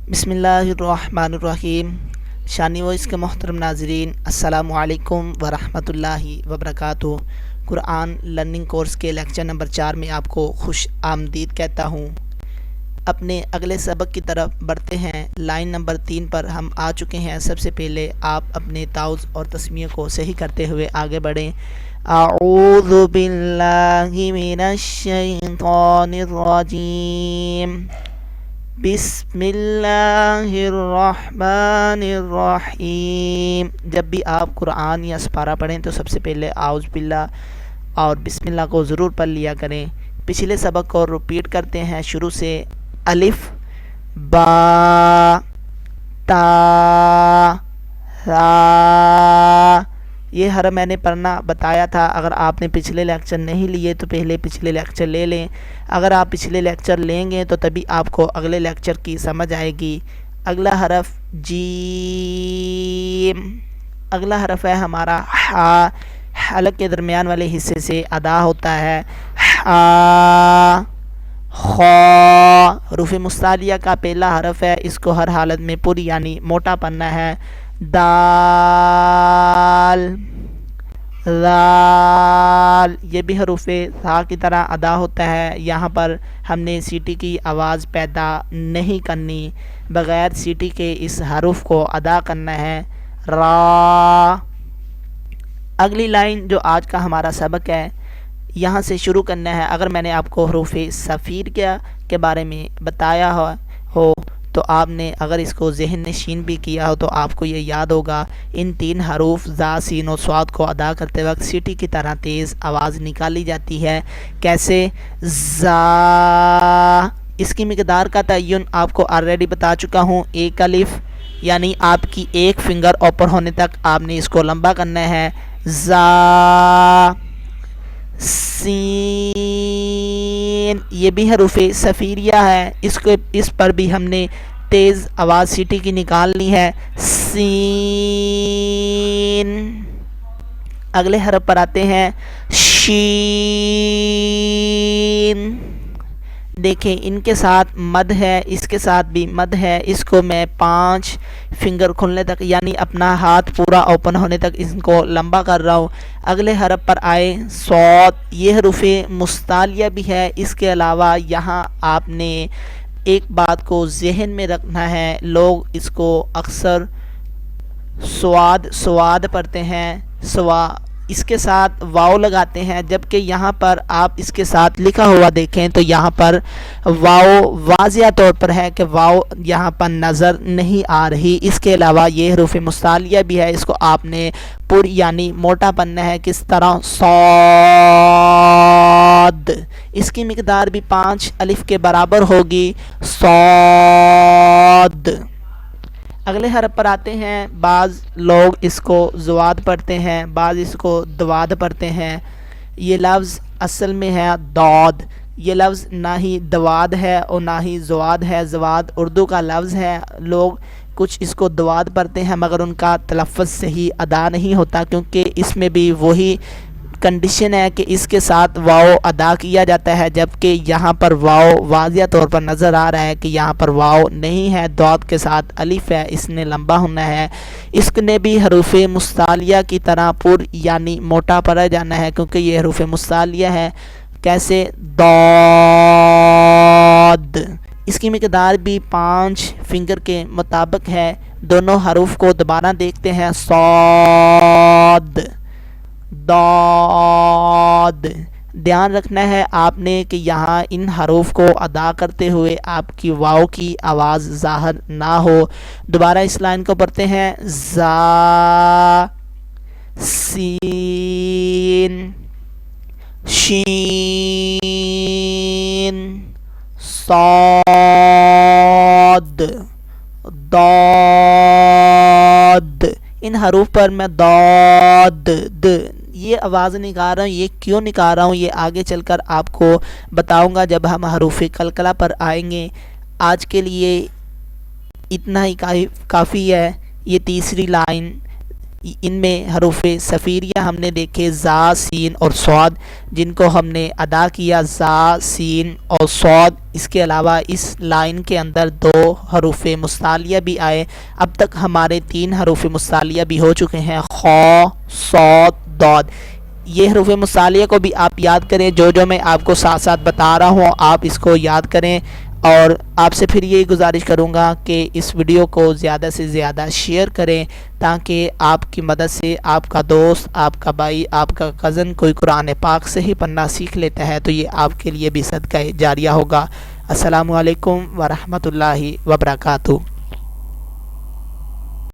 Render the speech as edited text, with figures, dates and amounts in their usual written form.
بسم اللہ الرحمن الرحیم۔ شانی وائس کے محترم ناظرین، السلام علیکم ورحمۃ اللہ وبرکاتہ۔ قرآن لرننگ کورس کے لیکچر نمبر 4 میں آپ کو خوش آمدید کہتا ہوں۔ اپنے اگلے سبق کی طرف بڑھتے ہیں۔ لائن نمبر 3 پر ہم آ چکے ہیں۔ سب سے پہلے آپ اپنے تعوذ اور تسمیہ کو صحیح کرتے ہوئے آگے بڑھیں۔ اعوذ باللہ من الشیطان الرجیم، بسم اللہ الرحمن الرحیم۔ جب بھی آپ قرآن یا سپارہ پڑھیں تو سب سے پہلے اعوذ باللہ اور بسم اللہ کو ضرور پڑھ لیا کریں۔ پچھلے سبق کو ریپیٹ کرتے ہیں شروع سے۔ الف، با، تا، را، یہ حرف میں نے پڑھنا بتایا تھا۔ اگر آپ نے پچھلے لیکچر نہیں لیے تو پہلے پچھلے لیکچر لے لیں۔ اگر آپ پچھلے لیکچر لیں گے تو تبھی آپ کو اگلے لیکچر کی سمجھ آئے گی۔ اگلا حرف جیم۔ اگلا حرف ہے ہمارا ہا، حلق کے درمیان والے حصے سے ادا ہوتا ہے۔ ہا، خا، حروف مستعلیہ کا پہلا حرف ہے، اس کو ہر حالت میں پوری یعنی موٹا پڑھنا ہے۔ دال، ذال، یہ بھی حروف ثا کی طرح ادا ہوتا ہے۔ یہاں پر ہم نے سیٹی کی آواز پیدا نہیں کرنی، بغیر سیٹی کے اس حرف کو ادا کرنا ہے۔ را۔ اگلی لائن جو آج کا ہمارا سبق ہے، یہاں سے شروع کرنا ہے۔ اگر میں نے آپ کو حروف صفیر کے بارے میں بتایا ہو تو آپ نے اگر اس کو ذہن نشین بھی کیا ہو تو آپ کو یہ یاد ہوگا، ان 3 حروف زا، سین و صاد کو ادا کرتے وقت سیٹی کی طرح تیز آواز نکالی جاتی ہے۔ کیسے؟ زا، اس کی مقدار کا تعین آپ کو آلریڈی بتا چکا ہوں۔ ایک الف یعنی آپ کی ایک فنگر اوپر ہونے تک آپ نے اس کو لمبا کرنا ہے۔ زا، سین، یہ بھی حروف صفیریہ ہے، اس پر بھی ہم نے تیز آواز سیٹی کی نکالنی ہے۔ سین۔ اگلے حرف پر آتے ہیں، شین۔ دیکھیں ان کے ساتھ مد ہے، اس کے ساتھ بھی مد ہے۔ اس کو میں 5 فنگر کھلنے تک یعنی اپنا ہاتھ پورا اوپن ہونے تک اس کو لمبا کر رہا ہوں۔ اگلے حرف پر آئے، صاد، یہ حروف مستعلیہ بھی ہے۔ اس کے علاوہ یہاں آپ نے ایک بات کو ذہن میں رکھنا ہے، لوگ اس کو اکثر سواد پڑھتے ہیں، اس کے ساتھ واو لگاتے ہیں، جبکہ یہاں پر آپ اس کے ساتھ لکھا ہوا دیکھیں تو یہاں پر واو واضح طور پر ہے کہ واو یہاں پر نظر نہیں آ رہی۔ اس کے علاوہ یہ حروف مستعلیہ بھی ہے، اس کو آپ نے پوری یعنی موٹا پڑھنا ہے۔ کس طرح؟ صاد، اس کی مقدار بھی 5 الف کے برابر ہوگی۔ صاد۔ اگلے حرف پر آتے ہیں، بعض لوگ اس کو زواد پڑھتے ہیں، بعض اس کو دواد پڑھتے ہیں۔ یہ لفظ اصل میں ہے دود، یہ لفظ نہ ہی دواد ہے اور نہ ہی زواد ہے۔ زواد اردو کا لفظ ہے، لوگ کچھ اس کو دواد پڑھتے ہیں مگر ان کا تلفظ صحیح ادا نہیں ہوتا، کیونکہ اس میں بھی وہی کنڈیشن ہے کہ اس کے ساتھ واو ادا کیا جاتا ہے، جبکہ یہاں پر واو واضح طور پر نظر آ رہا ہے کہ یہاں پر واو نہیں ہے، دود کے ساتھ الف ہے، اس نے لمبا ہونا ہے۔ اس نے بھی حروف مستعلیہ کی طرح پر یعنی موٹا پڑھا جانا ہے، کیونکہ یہ حروف مستعلیہ ہے۔ کیسے؟ ضاد، اس کی مقدار بھی 5 فنگر کے مطابق ہے۔ دونوں حروف کو دوبارہ دیکھتے ہیں، صاد، ضاد۔ دھیان رکھنا ہے آپ نے کہ یہاں ان حروف کو ادا کرتے ہوئے آپ کی واو کی آواز ظاہر نہ ہو۔ دوبارہ اس لائن کو پڑھتے ہیں، زا، سین، شین، صاد، ضاد۔ ان حروف پر میں ضاد یہ آواز نکال رہا ہوں، یہ کیوں نکال رہا ہوں یہ آگے چل کر آپ کو بتاؤں گا جب ہم حروف قلقلہ پر آئیں گے۔ آج کے لیے اتنا ہی کافی ہے۔ یہ تیسری لائن ان میں حروف صفیریہ ہم نے دیکھے زا، سین اور صاد، جن کو ہم نے ادا کیا زا، سین اور صاد۔ اس کے علاوہ اس لائن کے اندر 2 حروف مستعلیہ بھی آئے۔ اب تک ہمارے 3 حروف مستعلیہ بھی ہو چکے ہیں، خ، صاد، ضاد۔ یہ حروف مستعلیہ کو بھی آپ یاد کریں، جو میں آپ کو ساتھ ساتھ بتا رہا ہوں آپ اس کو یاد کریں، اور آپ سے پھر یہی گزارش کروں گا کہ اس ویڈیو کو زیادہ سے زیادہ شیئر کریں، تاکہ آپ کی مدد سے آپ کا دوست، آپ کا بھائی، آپ کا کزن کوئی قرآن پاک سے ہی پڑھنا سیکھ لیتا ہے تو یہ آپ کے لیے بھی صدقہ جاریہ ہوگا۔ السلام علیکم ورحمۃ اللہ وبرکاتہ۔